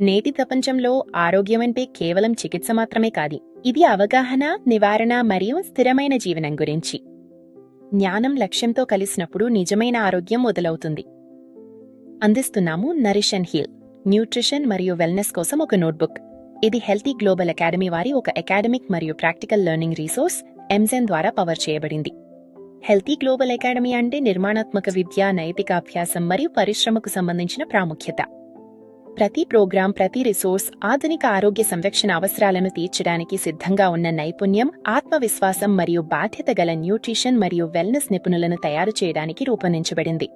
నేటి ప్రపంచంలో ఆరోగ్యమంటే కేవలం చికిత్స మాత్రమే కాదు, ఇది అవగాహన, నివారణ మరియు స్థిరమైన జీవనం గురించి. జ్ఞానం లక్ష్యంతో కలిసినప్పుడు నిజమైన ఆరోగ్యం మొదలవుతుంది. అందిస్తున్నాము నరిష్ అండ్ హీల్ న్యూట్రిషన్ మరియు వెల్నెస్ కోసం ఒక నోట్బుక్. ఇది హెల్తీ గ్లోబల్ అకాడమీ వారి ఒక అకాడమిక్ మరియు ప్రాక్టికల్ లెర్నింగ్ రీసోర్స్ ఎంజెన్ ద్వారా పవర్ చేయబడింది. హెల్తీ గ్లోబల్ అకాడమీ అంటే నిర్మాణాత్మక విద్య, నైతిక అభ్యాసం మరియు పరిశ్రమకు సంబంధించిన ప్రాముఖ్యత. ప్రతి ప్రోగ్రాం, ప్రతి రిసోర్స్ ఆధునిక ఆరోగ్య సంరక్షణ అవసరాలను తీర్చడానికి సిద్ధంగా ఉన్న నైపుణ్యం, ఆత్మవిశ్వాసం మరియు బాధ్యత గల న్యూట్రిషన్ మరియు వెల్నెస్ నిపుణులను తయారు చేయడానికి రూపొందించబడింది.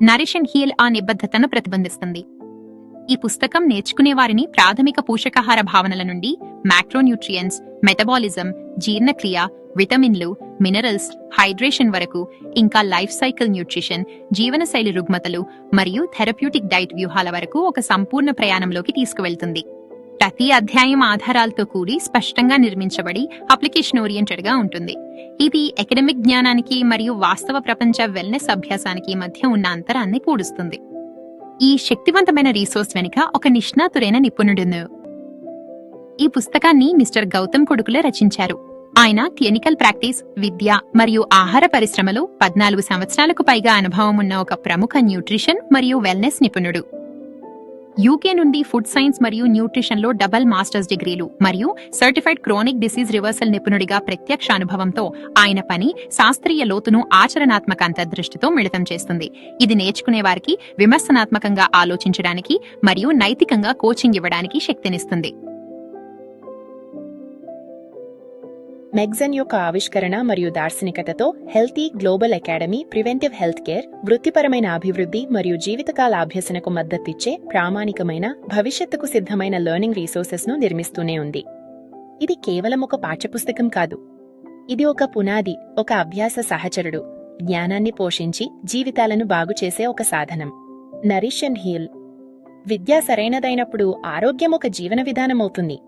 నరిష్ అండ్ హీల్ ఆ నిబద్ధతను ప్రతిబింబిస్తుంది. ఈ పుస్తకం నేర్చుకునే వారిని ప్రాథమిక పోషకాహార భావనల నుండి మ్యాక్రోన్యూట్రియన్స్, మెటబాలిజం, జీర్ణక్రియ, విటమిన్లు, మినరల్స్, హైడ్రేషన్ వరకు, ఇంకా లైఫ్ సైకిల్ న్యూట్రిషన్, జీవనశైలి రుగ్మతలు మరియు థెరప్యూటిక్ డైట్ వ్యూహాల వరకు ఒక సంపూర్ణ ప్రయాణంలోకి తీసుకువెళ్తుంది. ప్రతి అధ్యాయం ఆధారాలతో కూడి స్పష్టంగా నిర్మించబడి అప్లికేషన్ ఓరియంటెడ్ గా ఉంటుంది. ఇది అకాడమిక్ జ్ఞానానికి మరియు వాస్తవ ప్రపంచ వెల్నెస్ అభ్యాసానికి మధ్య ఉన్న అంతరాన్ని పూడుస్తుంది. ఈ శక్తివంతమైన రీసోర్స్ వెనుక ఒక నిష్ణాతురైన నిపుణుడును. ఈ పుస్తకాన్ని మిస్టర్ గౌతమ్ కొడుకులే రచించారు. ఆయన క్లినికల్ ప్రాక్టీస్, విద్య మరియు ఆహార పరిశ్రమలో 14 సంవత్సరాలకు పైగా అనుభవం ఉన్న ఒక ప్రముఖ న్యూట్రిషన్ మరియు వెల్నెస్ నిపుణుడు. యూకే నుండి ఫుడ్ సైన్స్ మరియు న్యూట్రిషన్ లో డబుల్ మాస్టర్స్ డిగ్రీలు మరియు సర్టిఫైడ్ క్రోనిక్ డిసీజ్ రివర్సల్ నిపుణుడిగా ప్రత్యక్ష అనుభవంతో ఆయన పని శాస్త్రీయ లోతును ఆచరణాత్మక అంతర్దృష్టితో మిళితం చేస్తుంది. ఇది నేర్చుకునే వారికి విమర్శనాత్మకంగా ఆలోచించడానికి మరియు నైతికంగా కోచింగ్ ఇవ్వడానికి శక్తినిస్తుంది. మెగ్జన్ యొక్క ఆవిష్కరణ మరియు దార్శనికతతో healthy global academy preventive health care, వృత్తిపరమైన అభివృద్ధి మరియు జీవితకాల అభ్యసనకు మద్దతిచ్చే ప్రామాణికమైన, భవిష్యత్తుకు సిద్ధమైన లెర్నింగ్ రీసోర్సెస్ ను నిర్మిస్తూనే ఉంది. ఇది కేవలం ఒక పాఠ్యపుస్తకం కాదు, ఇది ఒక పునాది, ఒక అభ్యాస సహచరుడు, జ్ఞానాన్ని పోషించి జీవితాలను బాగుచేసే ఒక సాధనం. Nourish and heal. విద్య సరైనదైనప్పుడు ఆరోగ్యం ఒక జీవన విధానమవుతుంది.